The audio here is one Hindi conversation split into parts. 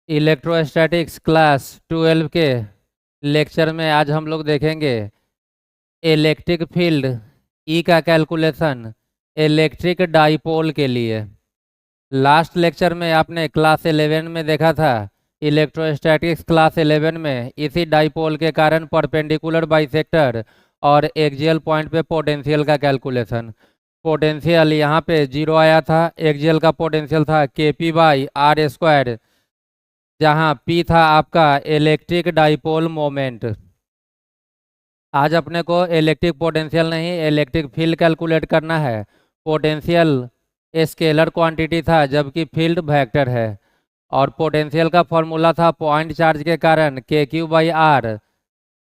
इलेक्ट्रोस्टैटिक्स क्लास 12 के लेक्चर में आज हम लोग देखेंगे इलेक्ट्रिक फील्ड ई का कैलकुलेशन इलेक्ट्रिक डाइपोल के लिए। लास्ट लेक्चर में आपने क्लास 11 में देखा था इलेक्ट्रोस्टैटिक्स क्लास 11 में इसी डाइपोल के कारण परपेंडिकुलर बाइसेक्टर और एक्सियल पॉइंट पे पोटेंशियल का कैलकुलेशन। पोटेंशियल यहाँ पे 0 आया था, एक्सियल का पोटेंशियल था kp/r², जहाँ P था आपका इलेक्ट्रिक डाइपोल मोमेंट। आज अपने को इलेक्ट्रिक पोटेंशियल नहीं इलेक्ट्रिक फील्ड कैलकुलेट करना है। पोटेंशियल स्केलर क्वांटिटी था जबकि फील्ड वेक्टर है, और पोटेंशियल का फॉर्मूला था पॉइंट चार्ज के कारण kq/r,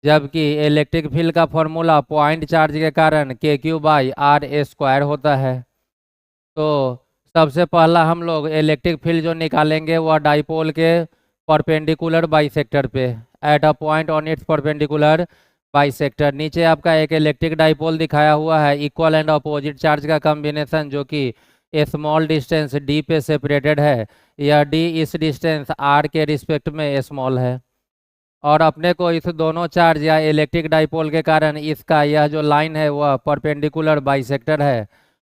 जबकि इलेक्ट्रिक फील्ड का फॉर्मूला पॉइंट चार्ज के कारण kq/r² होता है। तो सबसे पहला हम लोग इलेक्ट्रिक फील्ड जो निकालेंगे वह डाइपोल के परपेंडिकुलर बाइसेक्टर पे, eight a point on it's perpendicular bisector. नीचे आपका एक इलेक्ट्रिक डाइपोल दिखाया हुआ है, इक्वल एंड अपोजिट चार्ज का कॉम्बिनेशन, जो कि स्मॉल डिस्टेंस d पे सेपरेटेड है। यह d इस डिस्टेंस r के रिस्पेक्ट में स्मॉल है, और अपने को इस दोनों चार्ज या इलेक्ट्रिक डाइपोल के कारण इसका यह जो लाइन है वह परपेंडिकुलर बाइसेक्टर है,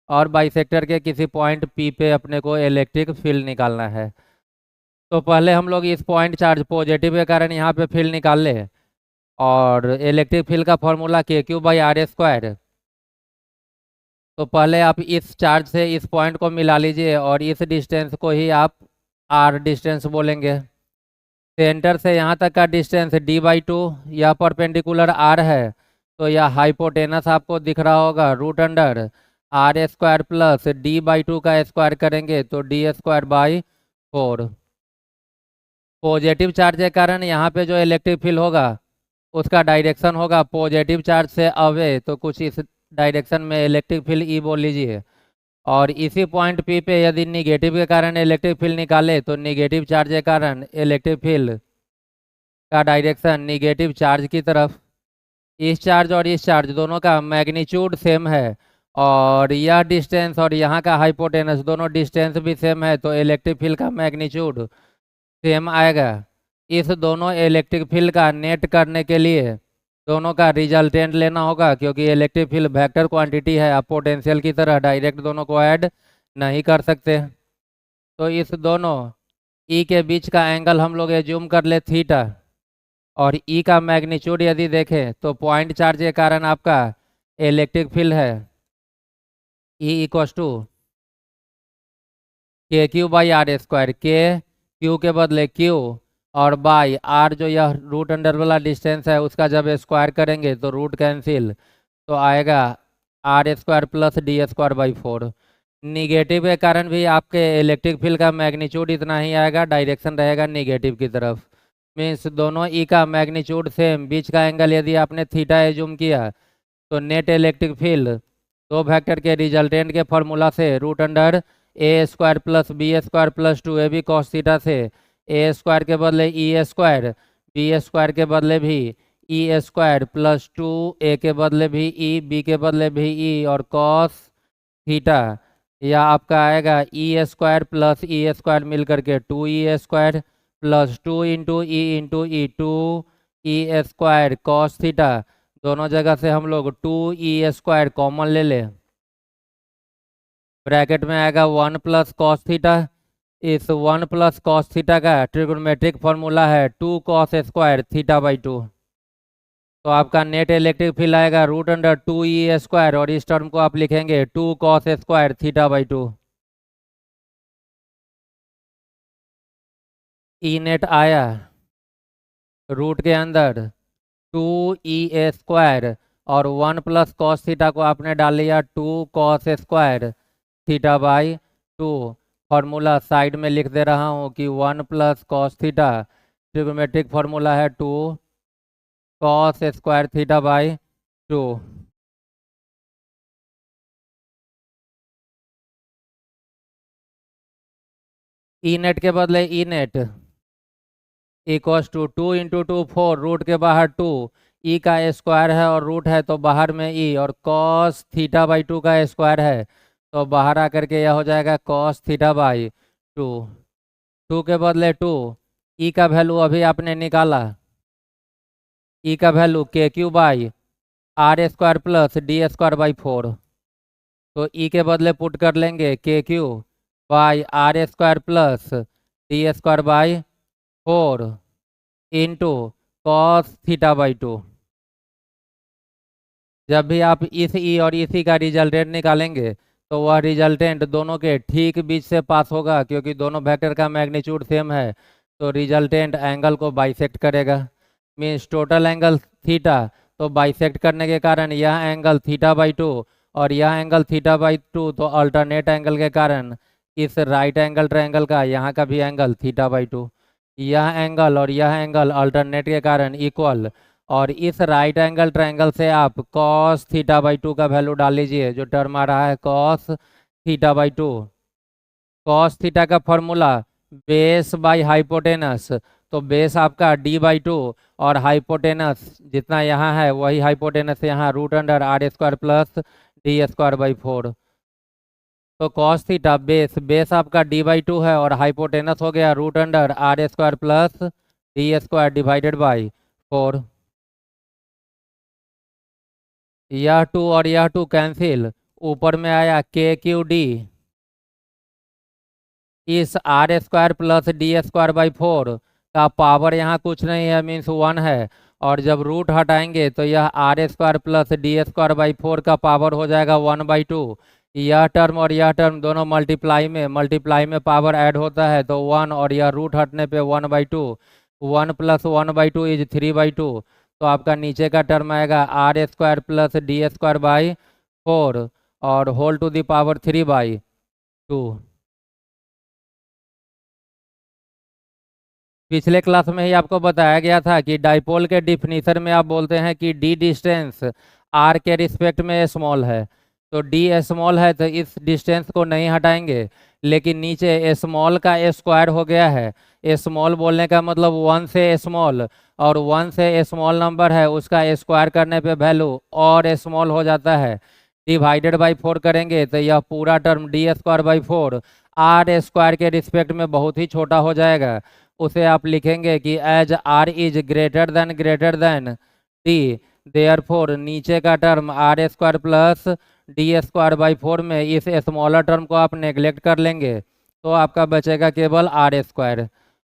और बाइसेक्टर के किसी पॉइंट P पे अपने को इलेक्ट्रिक फील्ड निकालना है। तो पहले हम लोग इस पॉइंट चार्ज पॉजिटिव के कारण यहाँ पे फील्ड निकाल ले, और इलेक्ट्रिक फील्ड का फॉर्मूला kq/r²। तो पहले आप इस चार्ज से इस पॉइंट को मिला लीजिए, और इस डिस्टेंस को ही आप r डिस्टेंस बोलेंगे। सेंटर से यहाँ तक का डिस्टेंस d/2, यह परपेंडिकुलर r है, तो यह हाइपोटेनस आपको दिख रहा होगा, √r² प्लस d/2 का स्क्वायर करेंगे तो d²/4। पॉजिटिव चार्ज के कारण यहाँ पे जो इलेक्ट्रिक फील्ड होगा उसका डायरेक्शन होगा पॉजिटिव चार्ज से अवे, तो कुछ इस डायरेक्शन में इलेक्ट्रिक फील्ड ई बोल लीजिए। और इसी पॉइंट पी पे यदि निगेटिव के कारण इलेक्ट्रिक फील्ड निकाले तो निगेटिव चार्ज के कारण इलेक्ट्रिक फील्ड का डायरेक्शन निगेटिव चार्ज की तरफ। इस चार्ज और इस चार्ज दोनों का मैग्नीट्यूड सेम है, और यह डिस्टेंस और यहाँ का हाइपोटेनस दोनों डिस्टेंस भी सेम है, तो इलेक्ट्रिक फील्ड का मैग्नीट्यूड सेम आएगा। इस दोनों इलेक्ट्रिक फील्ड का नेट करने के लिए दोनों का रिजल्टेंट लेना होगा, क्योंकि इलेक्ट्रिक फील्ड वेक्टर क्वांटिटी है, आप पोटेंशियल की तरह डायरेक्ट दोनों को ऐड नहीं कर सकते। तो इस दोनों ई के बीच का एंगल हम लोग एज्यूम कर ले थीटा, और ई का मैग्नीट्यूड यदि देखें तो पॉइंट चार्ज के कारण आपका इलेक्ट्रिक फील्ड है E = kq/r², के क्यू के बदले क्यू, और बाई आर जो यह रूट अंडर वाला डिस्टेंस है उसका जब स्क्वायर करेंगे तो रूट कैंसिल, तो आएगा r² प्लस d²/4। निगेटिव के कारण भी आपके इलेक्ट्रिक फील्ड का मैग्नीट्यूड इतना ही आएगा, डायरेक्शन रहेगा निगेटिव की तरफ। मीन्स दोनों ई का मैग्नीट्यूड सेम, बीच का एंगल यदि आपने थीटा एज्यूम किया तो नेट इलेक्ट्रिक फील्ड दो वेक्टर के रिजल्टेंट के फॉर्मूला से √a² plus b² plus 2ab cos theta से a² के बदले e², b² के बदले भी e² प्लस 2a के बदले भी e, b के बदले भी e, और cos थीटा यह आपका आएगा e² प्लस e² मिल करके 2e² plus 2 into e into e 2e² cos theta. दोनों जगह से हम लोग 2e² कॉमन ले लें, ब्रैकेट में आएगा 1 प्लस cos थीटा। इस 1 प्लस cos थीटा का ट्रिग्नोमेट्रिक फॉर्मूला है 2 cos² θ/2। तो आपका नेट इलेक्ट्रिक फील्ड आएगा √2e², और इस टर्म को आप लिखेंगे 2 cos² θ/2। ई नेट आया रूट के अंदर 2e², और 1 प्लस cos थीटा को आपने डाल लिया 2 cos² θ/2। फॉर्मूला साइड में लिख दे रहा हूँ कि 1 plus cos theta, trigonometric formula है 2 cos² θ/2। ई नेट के बदले ई नेट = 2 इंटू 2 4, रूट के बाहर 2, ई का स्क्वायर है और रूट है तो बाहर में ई, और cos θ/2 का स्क्वायर है तो बाहर आकर के यह हो जाएगा cos θ/2। 2 के बदले 2, ई का वैल्यू अभी आपने निकाला, ई का value k Q by are square plus D square by 4। तो ई के बदले पुट कर लेंगे k Q by are square plus D square by 4 into cos theta by 2। जब भी आप इस ई और इसी का रिजल्टेंट निकालेंगे तो वह रिजल्टेंट दोनों के ठीक बीच से पास होगा, क्योंकि दोनों वेक्टर का मैग्नीट्यूड सेम है। तो रिजल्टेंट एंगल को बाइसेक्ट करेगा, मीन्स टोटल एंगल थीटा। तो बाइसेक्ट करने के कारण यह एंगल थीटा बाई 2 और यह एंगल थीटा बाई 2, तो अल्टरनेट एंगल के कारण इस राइट एंगल ट्रायंगल का यहाँ का भी एंगल थीटा बाई 2। यह एंगल और यह एंगल अल्टरनेट के कारण इक्वल, और इस राइट एंगल ट्रायंगल से आप कॉस थीटा बाई 2 का वैल्यू डाल लीजिए, जो टर्म आ रहा है cos theta by 2। Cos theta का फॉर्मूला बेस बाई हाइपोटेनस, तो बेस आपका डी बाई 2 और हाइपोटेनस जितना यहाँ है वही हाइपोटेनस यहाँ root under R square plus D square by 4। तो कॉस थीटा बेस आपका डी बाई 2 है और हाइपोटेनस हो गया root under R square plus D square divided by 4। यह 2 और यह 2 कैंसिल, ऊपर में आया के क्यू डी इस R square plus D square by 4 का पावर यहाँ कुछ नहीं है, मीन्स 1 है। और जब रूट हटाएंगे तो यह R square plus D square by 4 का पावर हो जाएगा 1 बाई 2। यह टर्म और यह टर्म दोनों मल्टीप्लाई में पावर ऐड होता है, तो 1 और यह रूट हटने पे 1 बाई 2। 1 प्लस 1 बाई 2 इज 3 बाई 2। तो आपका नीचे का टर्म आएगा R square plus D square by 4 और whole to the power 3 by 2। पिछले क्लास में ही आपको बताया गया था कि डाइपोल के डिफिनीशन में आप बोलते हैं कि डी डिस्टेंस आर के रिस्पेक्ट में स्मॉल है। तो डी स्मॉल है तो इस डिस्टेंस को नहीं हटाएंगे, लेकिन नीचे स्मॉल का स्क्वायर हो गया है। स्मॉल बोलने का मतलब 1 से स्मॉल, और 1 से स्मॉल नंबर है उसका स्क्वायर करने पे वैल्यू और स्मॉल हो जाता है। डिवाइडेड बाई 4 करेंगे तो यह पूरा term D square by 4 R square के रिस्पेक्ट में बहुत ही छोटा हो जाएगा। उसे आप लिखेंगे कि as R is greater than D, therefore नीचे का term R square plus D square by 4 में इस स्मॉलर टर्म को आप नेग्लेक्ट कर लेंगे, तो आपका बचेगा केवल आर स्क्वायर।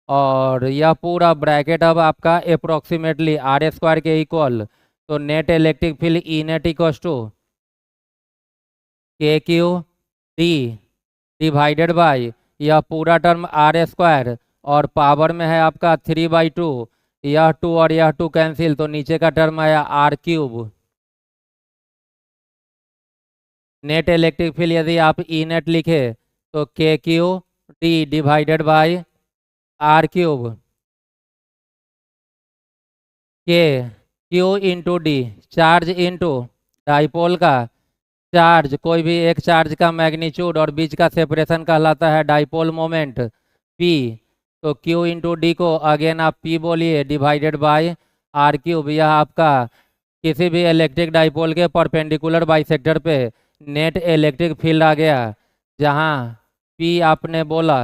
और यह पूरा ब्रैकेट अब आपका अप्रोक्सीमेटली आर स्क्वायर के इक्वल। तो net electric field E net equal to K Q D divided by यह पूरा टर्म आर स्क्वायर और पावर में है आपका 3 बाई 2। यह 2 और यह 2 कैंसिल, तो नीचे का टर्म आया r cube. Net electric field यदि आप ई नेट लिखे तो k Q D divided by are cube, k q into d charge into dipole का चार्ज, कोई भी एक चार्ज का मैग्नीट्यूड और बीच का सेपरेशन कहलाता है डाइपोल मोमेंट पी। तो Q इंटू डी को अगेन आप P बोलिए डिवाइडेड बाय आर क्यूब। यह आपका किसी भी इलेक्ट्रिक डाइपोल के परपेंडिकुलर बाइसेक्टर पे नेट इलेक्ट्रिक फील्ड आ गया, जहाँ P आपने बोला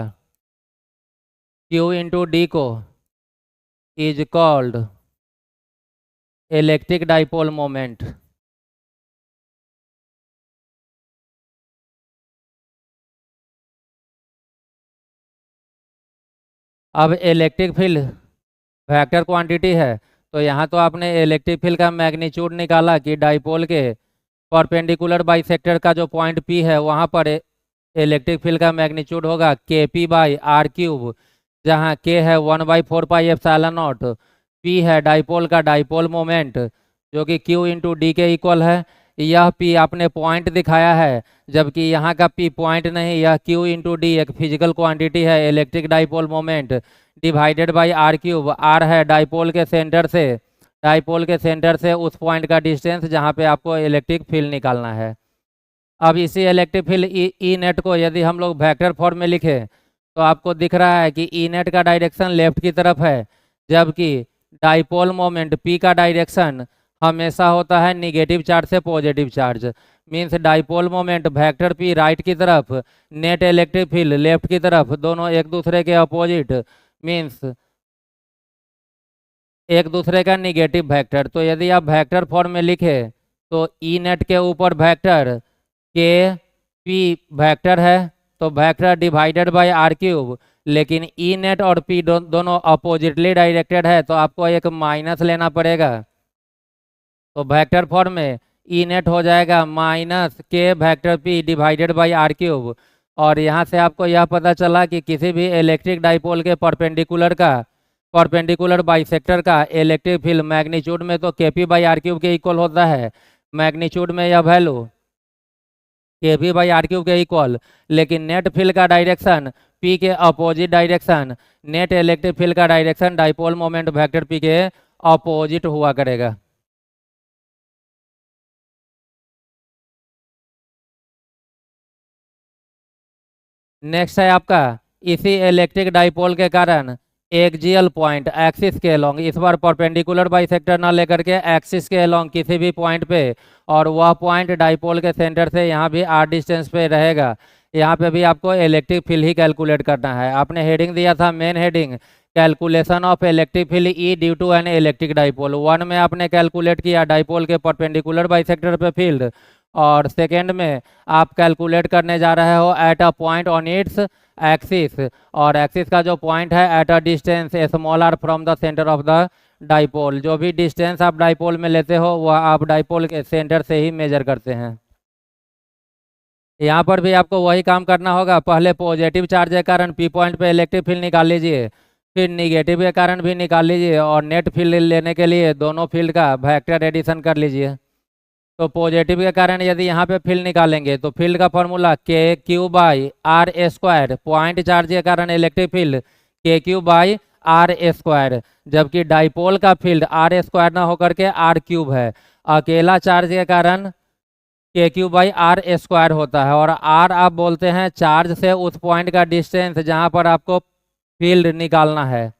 Q इंटू डी को is called electric dipole moment. अब इलेक्ट्रिक फील्ड वेक्टर क्वांटिटी है, तो यहाँ तो आपने इलेक्ट्रिक फील्ड का मैग्नीट्यूड निकाला कि डाइपोल के परपेंडिकुलर बाइसेक्टर का जो पॉइंट P है वहाँ पर इलेक्ट्रिक फील्ड का मैग्नीट्यूड होगा के पी बाई आर क्यूब, जहाँ के है 1/4 पाई एप्सिलॉन नॉट, P है डाइपोल का डाइपोल मोमेंट जो कि Q इंटू डी के इक्वल है। यह P आपने पॉइंट दिखाया है, जबकि यहाँ का P पॉइंट नहीं, यह Q इंटू डी एक फिजिकल क्वांटिटी है electric dipole moment divided by are cube. R है डाइपोल के सेंटर से उस पॉइंट का डिस्टेंस जहाँ पे आपको इलेक्ट्रिक फील्ड निकालना है। अब इसी इलेक्ट्रिक फील्ड ई नेट को यदि हम लोग वेक्टर फॉर्म में लिखें तो आपको दिख रहा है कि ई नेट का डायरेक्शन लेफ्ट की तरफ है, जबकि डाइपोल मोमेंट P का डायरेक्शन हमेशा होता है निगेटिव चार्ज से positive charge. Means dipole moment vector P right की तरफ, नेट इलेक्ट्रिक फील्ड लेफ्ट की तरफ, दोनों एक दूसरे के अपोजिट। मीन्स एक दूसरे का निगेटिव वेक्टर। तो यदि आप वेक्टर फॉर्म में लिखे तो ई नेट के ऊपर वेक्टर के पी वेक्टर है, तो vector divided by R cube, लेकिन ई नेट और पी दोनों अपोजिटली डायरेक्टेड है, तो आपको एक माइनस लेना पड़ेगा। तो वेक्टर फॉर्म में ई नेट हो जाएगा minus K vector P divided by R cube. और यहाँ से आपको यह पता चला कि किसी भी इलेक्ट्रिक डाइपोल के परपेंडिकुलर बाइसेक्टर का इलेक्ट्रिक फील्ड मैग्नीट्यूड में तो k p by are cube के इक्वल होता है, मैग्नीट्यूड में यह value k p by are cube के इक्वल, लेकिन नेट फील्ड का डायरेक्शन पी के opposite direction, net electric field का direction dipole moment vector p के अपोजिट हुआ करेगा। नेक्स्ट है आपका, इसी इलेक्ट्रिक डाइपोल के कारण एक्सियल पॉइंट एक्सिस के अलोंग, इस बार परपेंडिकुलर बाइसेक्टर ना लेकर के एक्सिस के अलोंग किसी भी पॉइंट पे, और वह पॉइंट डाइपोल के सेंटर से यहाँ भी आर डिस्टेंस पे रहेगा। यहाँ पे भी आपको इलेक्ट्रिक फील्ड ही कैलकुलेट करना है। आपने हेडिंग दिया था main heading, calculation of electric field E due to an electric dipole. 1 में आपने कैलकुलेट किया डाइपोल के परपेंडिकुलर बाइसेक्टर पे फील्ड, और सेकेंड में आप कैलकुलेट करने जा रहे हो at a point on its axis, और एक्सिस का जो पॉइंट है at a distance small R from the centre of the dipole. जो भी डिस्टेंस आप डाइपोल में लेते हो वह आप डाइपोल के सेंटर से ही मेजर करते हैं। यहाँ पर भी आपको वही काम करना होगा। पहले पॉजिटिव चार्ज के कारण पी पॉइंट पे इलेक्ट्रिक फील्ड निकाल लीजिए, फिर निगेटिव के कारण भी निकाल लीजिए, और नेट फील्ड लेने के लिए दोनों फील्ड का वेक्टर एडिशन कर लीजिए। तो पॉजिटिव के कारण यदि यहाँ पे फील्ड निकालेंगे तो फील्ड का formula K Q by are square, point charge के कारण electric field K Q by are square, जबकि डाइपोल का फील्ड आर स्क्वायर ना होकर के आर क्यूब है। अकेला चार्ज के कारण के क्यू बाई आर स्क्वायर होता है, और आर आप बोलते हैं चार्ज से उस पॉइंट का डिस्टेंस जहाँ पर आपको फील्ड निकालना है।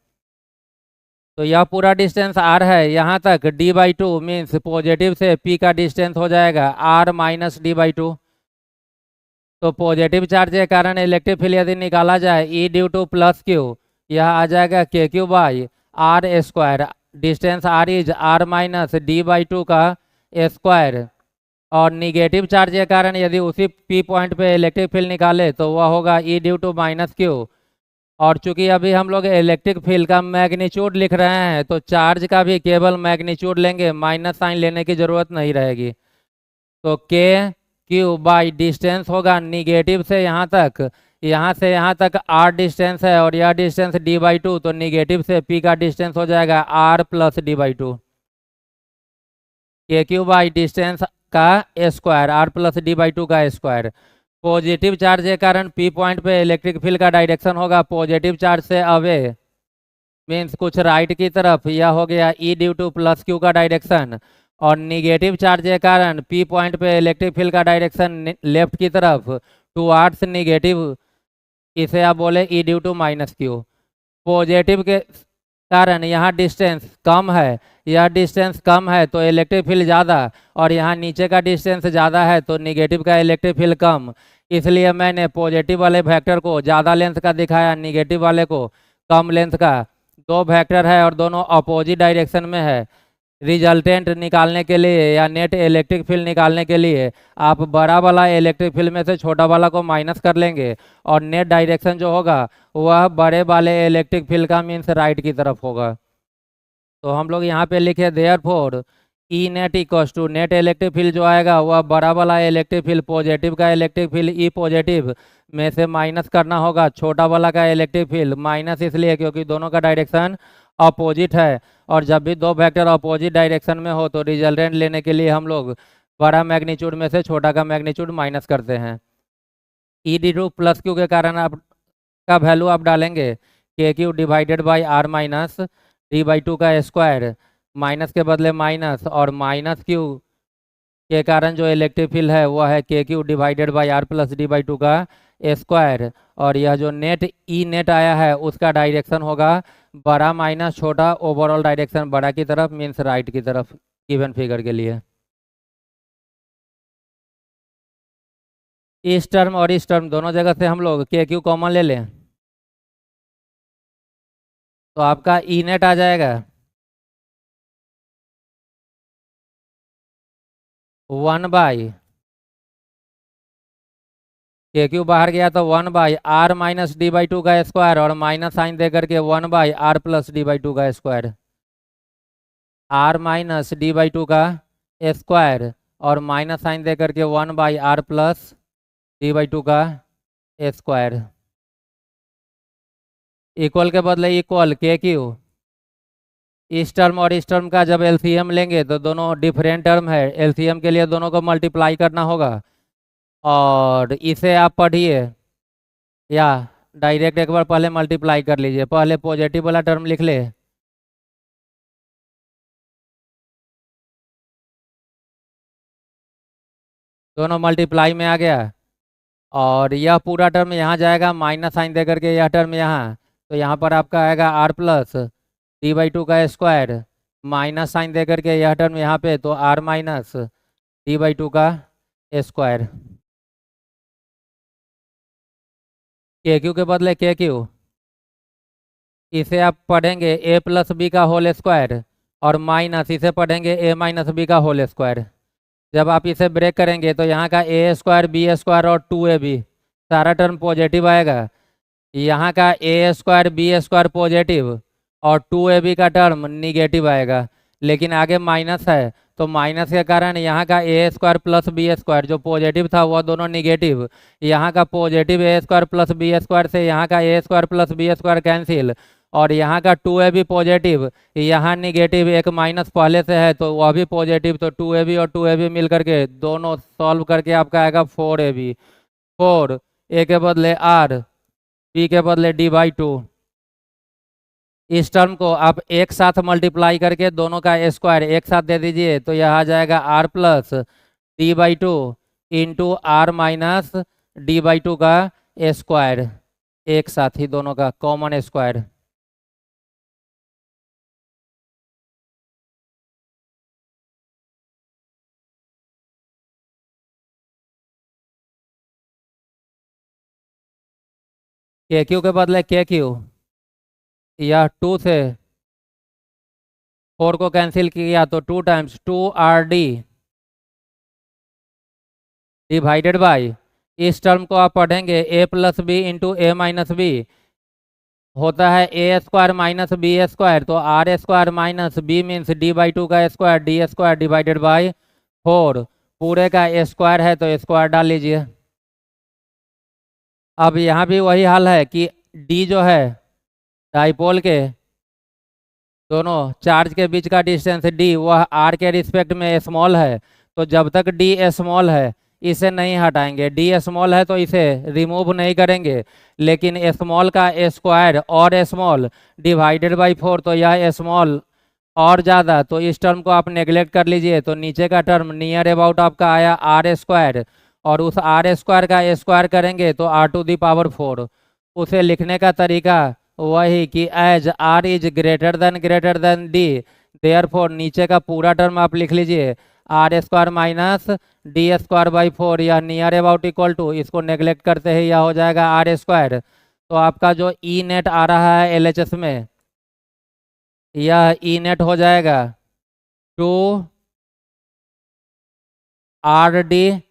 तो यह पूरा डिस्टेंस आर है, यहाँ तक D by two means positive से पी का डिस्टेंस हो जाएगा R minus D by two. तो पॉजिटिव चार्ज के कारण इलेक्ट्रिक फील्ड यदि निकाला जाए E due to plus Q, यह आ जाएगा K Q by are square, distance R is R minus D by two का स्क्वायर। और निगेटिव चार्ज के कारण यदि उसी पी पॉइंट पे इलेक्ट्रिक फील्ड निकाले तो वह होगा ई ड्यू टू माइनस क्यू। और चूंकि अभी हम लोग इलेक्ट्रिक फील्ड का मैग्नीट्यूड लिख रहे हैं तो चार्ज का भी केवल मैग्नीट्यूड लेंगे, माइनस साइन लेने की जरूरत नहीं रहेगी। तो के क्यू बाई डिस्टेंस होगा निगेटिव से यहाँ तक, यहाँ से यहाँ तक आर डिस्टेंस है और यह डिस्टेंस डी बाई टू, तो निगेटिव से पी का डिस्टेंस हो जाएगा R plus D by two. K Q by distance का square, R plus D by two का स्क्वायर। पॉजिटिव चार्ज के कारण पी पॉइंट पे इलेक्ट्रिक फील्ड का डायरेक्शन होगा पॉजिटिव चार्ज से अवे, मीन्स कुछ राइट की तरफ, यह हो गया E due to plus Q का डायरेक्शन। और निगेटिव चार्ज के कारण पी पॉइंट पे इलेक्ट्रिक फील्ड का डायरेक्शन लेफ्ट की तरफ टुवार्ड्स निगेटिव, इसे आप बोले e due to minus q. Positive के कारण यहाँ डिस्टेंस कम है, यह डिस्टेंस कम है तो इलेक्ट्रिक फील्ड ज़्यादा, और यहाँ नीचे का डिस्टेंस ज़्यादा है तो निगेटिव का इलेक्ट्रिक फील्ड कम। इसलिए मैंने पॉजिटिव वाले वेक्टर को ज़्यादा लेंथ का दिखाया, निगेटिव वाले को कम लेंथ का। दो वेक्टर है और दोनों अपोजिट डायरेक्शन में है। रिजल्टेंट निकालने के लिए या नेट इलेक्ट्रिक फील्ड निकालने के लिए आप बड़ा वाला इलेक्ट्रिक फील्ड में से छोटा वाला को माइनस कर लेंगे, और नेट डायरेक्शन जो होगा वह बड़े वाले इलेक्ट्रिक फील्ड का मीन्स राइट की तरफ होगा। तो हम लोग यहाँ पे लिखे therefore E net equals to, net electric field जो आएगा वह बड़ा वाला इलेक्ट्रिक फील्ड पॉजिटिव का इलेक्ट्रिक फील्ड ई पॉजिटिव में से माइनस करना होगा छोटा वाला का इलेक्ट्रिक फील्ड, माइनस इसलिए क्योंकि दोनों का डायरेक्शन अपोजिट है। और जब भी दो वेक्टर अपोजिट डायरेक्शन में हो तो रिजल्टेंट लेने के लिए हम लोग बड़ा मैग्नीट्यूड में से छोटा का मैग्नीट्यूड माइनस करते हैं। E due to plus Q के कारण आप का वैल्यू आप डालेंगे K Q divided by R minus D by two का स्क्वायर, माइनस के बदले माइनस, और माइनस क्यू के कारण जो इलेक्ट्रिक फील्ड है वह है K Q divided by R plus D by two का स्क्वायर। और यह जो नेट ई नेट आया है उसका डायरेक्शन होगा बड़ा माइनस छोटा, ओवरऑल डायरेक्शन बड़ा की तरफ मीन्स राइट की तरफ गिवन फिगर के लिए। इस टर्म और इस टर्म दोनों जगह से हम लोग के क्यू कॉमन ले लें तो आपका ई नेट आ जाएगा 1 बाई के क्यू बाहर गया तो 1/r-d/2 का स्क्वायर और माइनस साइन दे करके 1/r+d/2 का स्क्वायर, r-d/2 का स्क्वायर और माइनस साइन दे करके 1/r+d/2 का स्क्वायर, इक्वल के बदले इक्वल के क्यू। इस टर्म और इस टर्म का जब एलसीएम लेंगे तो दोनों डिफरेंट टर्म है, एलसीएम के लिए दोनों को मल्टीप्लाई करना होगा और इसे आप पढ़िए या डायरेक्ट एक बार पहले मल्टीप्लाई कर लीजिए। पहले पॉजिटिव वाला टर्म लिख ले, दोनों मल्टीप्लाई में आ गया और यह पूरा टर्म यहाँ जाएगा माइनस साइन दे करके, यह टर्म यहाँ, तो यहाँ पर आपका आएगा r+d/2 का स्क्वायर माइनस साइन दे करके यह टर्म यहाँ पे, तो r-d/2 का स्क्वायर, के क्यू के बदले के क्यू। इसे आप पढ़ेंगे a+b का होल स्क्वायर और माइनस इसे पढ़ेंगे a-b का होल स्क्वायर। जब आप इसे ब्रेक करेंगे तो यहाँ का a² b² और 2ab सारा टर्म पॉजिटिव आएगा, यहाँ का a² b² पॉजिटिव और 2ab का टर्म निगेटिव आएगा, लेकिन आगे माइनस है तो माइनस के कारण यहाँ का a² + b² जो पॉजिटिव था वह दोनों निगेटिव, यहाँ का पॉजिटिव a² + b² से यहाँ का a² + b² कैंसिल और यहाँ का 2ab पॉजिटिव, यहाँ निगेटिव एक माइनस पहले से है तो वह भी पॉजिटिव, तो 2ab और 2ab मिल करके दोनों सॉल्व करके आपका आएगा 4ab। 4 a के बदले r, b के बदले d/2। इस टर्म को आप एक साथ मल्टीप्लाई करके दोनों का स्क्वायर एक साथ दे दीजिए तो यह आ जाएगा r+d/2 इंटू r-d/2 का स्क्वायर, एक साथ ही दोनों का कॉमन स्क्वायर। के क्यू के बदले के क्यू, यह 2 से 4 को कैंसिल किया तो 2 टाइम्स 2rd डिवाइडेड बाई, इस टर्म को आप पढ़ेंगे a+b इंटू a-b होता है a² - b², तो r² - b मीन्स d/2 का स्क्वायर d² डिवाइडेड बाई 4, पूरे का स्क्वायर है तो स्क्वायर डाल लीजिए। अब यहाँ भी वही हाल है कि d जो है डाइपोल के दोनों चार्ज के बीच का डिस्टेंस d वह r के रिस्पेक्ट में स्मॉल है, तो जब तक d स्मॉल है इसे नहीं हटाएंगे, d स्मॉल है तो इसे रिमूव नहीं करेंगे, लेकिन स्मॉल का स्क्वायर और स्मॉल डिवाइडेड बाई 4 तो यह स्मॉल और ज़्यादा, तो इस टर्म को आप नेगलेक्ट कर लीजिए, तो नीचे का टर्म नियर अबाउट आपका आया r² और उस r² का स्क्वायर करेंगे तो r⁴। उसे लिखने का तरीका वही कि as r is greater than d, therefore नीचे का पूरा टर्म आप लिख लीजिए r² - d²/4 या नियर अबाउट इक्वल टू, इसको नेगलेक्ट करते ही यह हो जाएगा r²। तो आपका जो ई नेट आ रहा है LHS में, यह ई नेट हो जाएगा 2rd,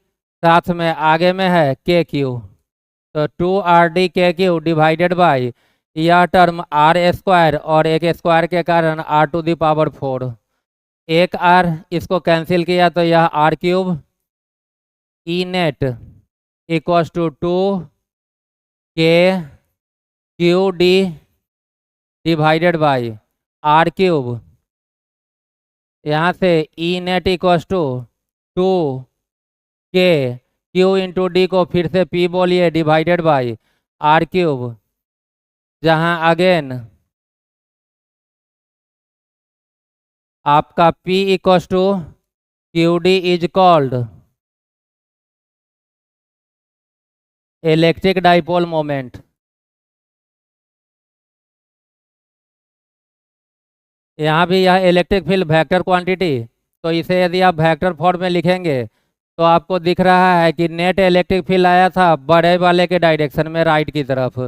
साथ में आगे में है के क्यू, तो 2rd के क्यू डिवाइडेड बाई यह टर्म r² और एक स्क्वायर के कारण r⁴। एक r इसको कैंसिल किया तो यह r³ e net equals to 2k⁴d divided by r³। यहाँ से e net equals to 2k⁴ into d को फिर से p बोलिए डिवाइडेड बाई r³, जहाँ अगेन आपका P equals to QD is called electric dipole moment. यहाँ भी यह इलेक्ट्रिक फील्ड वेक्टर क्वांटिटी, तो इसे यदि आप वेक्टर फॉर्म में लिखेंगे तो आपको दिख रहा है कि नेट इलेक्ट्रिक फील्ड आया था बड़े वाले के डायरेक्शन में राइट की तरफ,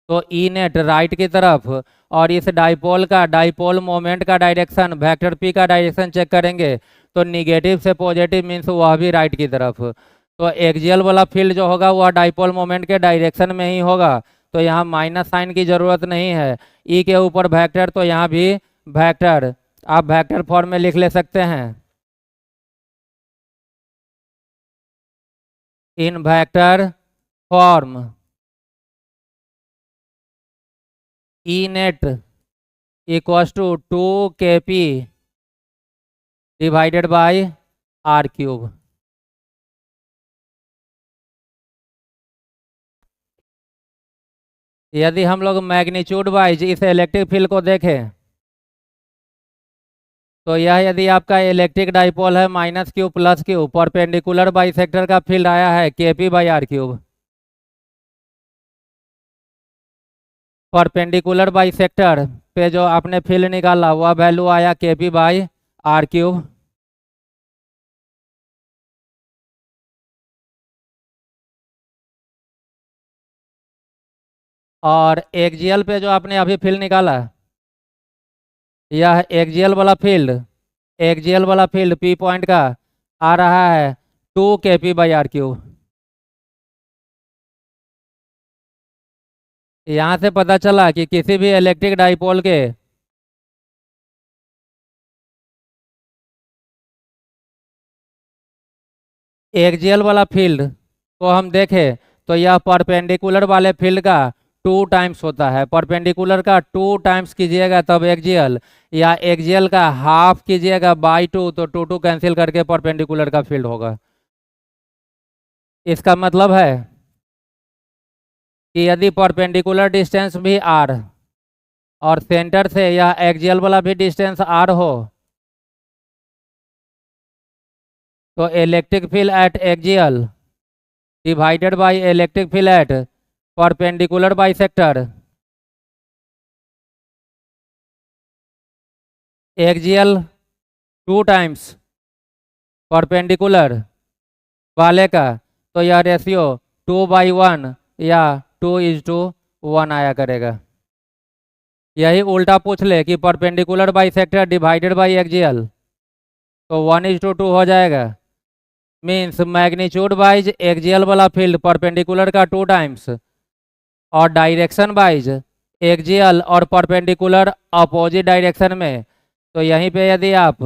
तो ई नेट राइट की तरफ, और इस डाइपोल का डाइपोल मोमेंट का डायरेक्शन वेक्टर पी का डायरेक्शन चेक करेंगे तो निगेटिव से पॉजिटिव मीन्स वह भी राइट की तरफ। तो एक्सियल वाला फील्ड जो होगा वह डाइपोल मोमेंट के डायरेक्शन में ही होगा, तो यहाँ माइनस साइन की जरूरत नहीं है। ई के ऊपर वेक्टर, तो यहाँ भी वेक्टर, आप वेक्टर फॉर्म में लिख ले सकते हैं। In vector form E net equals to 2kp divided by R cube. यदि हम लोग मैग्नीट्यूड वाइज इस इलेक्ट्रिक फील्ड को देखें, तो यह यदि आपका इलेक्ट्रिक डाइपोल है minus Q plus Q, perpendicular bisector का फील्ड आया है KP by are cube. Perpendicular bisector पे जो आपने फील्ड निकाला वह वैल्यू आया केपी बाई आर क्यूब। और एक्सियल पे जो आपने अभी फील्ड निकाला, यह एक्सियल वाला फील्ड, एक्सियल वाला फील्ड पी पॉइंट का आ रहा है 2kp बाई आर क्यूब। यहाँ से पता चला कि किसी भी इलेक्ट्रिक डाइपोल के एक्सियल वाला फील्ड को हम देखें तो यह परपेंडिकुलर वाले फील्ड का 2 टाइम्स होता है। परपेंडिकुलर का 2 टाइम्स कीजिएगा तब एक्सियल, या एक्सियल का हाफ कीजिएगा बाई 2 तो 2 कैंसिल करके परपेंडिकुलर का फील्ड होगा। इसका मतलब है कि यदि परपेंडिकुलर डिस्टेंस भी r और सेंटर से यह एक्सियल वाला भी डिस्टेंस r हो, तो electric field at axial divided by electric field at perpendicular bisector, axial 2 times perpendicular वाले का, तो यह रेशियो 2/1 या 2:1 आया करेगा। यही उल्टा पूछ ले कि perpendicular bisector divided by axial, तो 1:2 हो जाएगा। मीन्स मैग्नीट्यूड वाइज एक्सियल वाला फील्ड परपेंडिकुलर का 2 टाइम्स और डायरेक्शन वाइज एक्सियल और परपेंडिकुलर अपोजिट डायरेक्शन में। तो यहीं पे यदि आप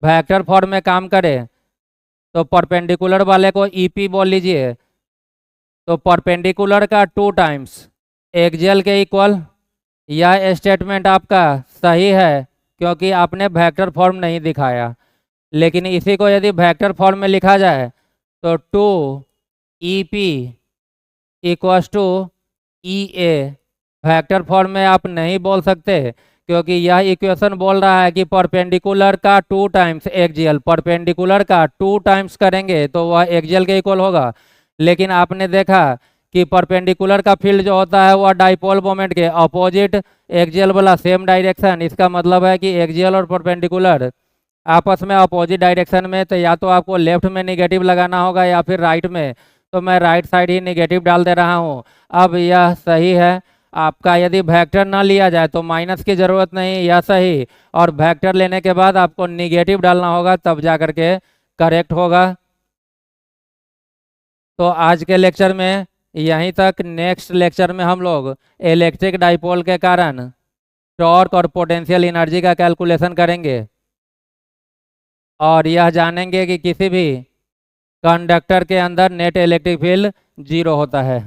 वेक्टर फॉर्म में काम करें तो परपेंडिकुलर वाले को ईपी बोल लीजिए, तो परपेंडिकुलर का 2 टाइम्स एक्सियल के इक्वल। यह स्टेटमेंट आपका सही है क्योंकि आपने वेक्टर फॉर्म नहीं दिखाया, लेकिन इसी को यदि वेक्टर फॉर्म में लिखा जाए तो 2EP equals to EA vector form में आप नहीं बोल सकते, क्योंकि यह इक्वेशन बोल रहा है कि परपेंडिकुलर का 2 टाइम्स एक्सियल, परपेंडिकुलर का 2 टाइम्स करेंगे तो वह एक्सियल के इक्वल होगा। लेकिन आपने देखा कि परपेंडिकुलर का फील्ड जो होता है वह डाइपोल मोमेंट के अपोजिट, एक्सियल वाला सेम डायरेक्शन। इसका मतलब है कि एक्सियल और परपेंडिकुलर आपस में अपोजिट डायरेक्शन में, तो या तो आपको लेफ्ट में निगेटिव लगाना होगा या फिर राइट में, तो मैं राइट साइड ही निगेटिव डाल दे रहा हूँ। अब यह सही है आपका। यदि वेक्टर ना लिया जाए तो माइनस की ज़रूरत नहीं, यह सही, और वेक्टर लेने के बाद आपको निगेटिव डालना होगा तब जा करके करेक्ट होगा। तो आज के लेक्चर में यहीं तक। नेक्स्ट लेक्चर में हम लोग इलेक्ट्रिक डाइपोल के कारण टॉर्क और पोटेंशियल एनर्जी का कैलकुलेशन करेंगे और यह जानेंगे कि किसी भी कंडक्टर के अंदर नेट इलेक्ट्रिक फील्ड 0 होता है।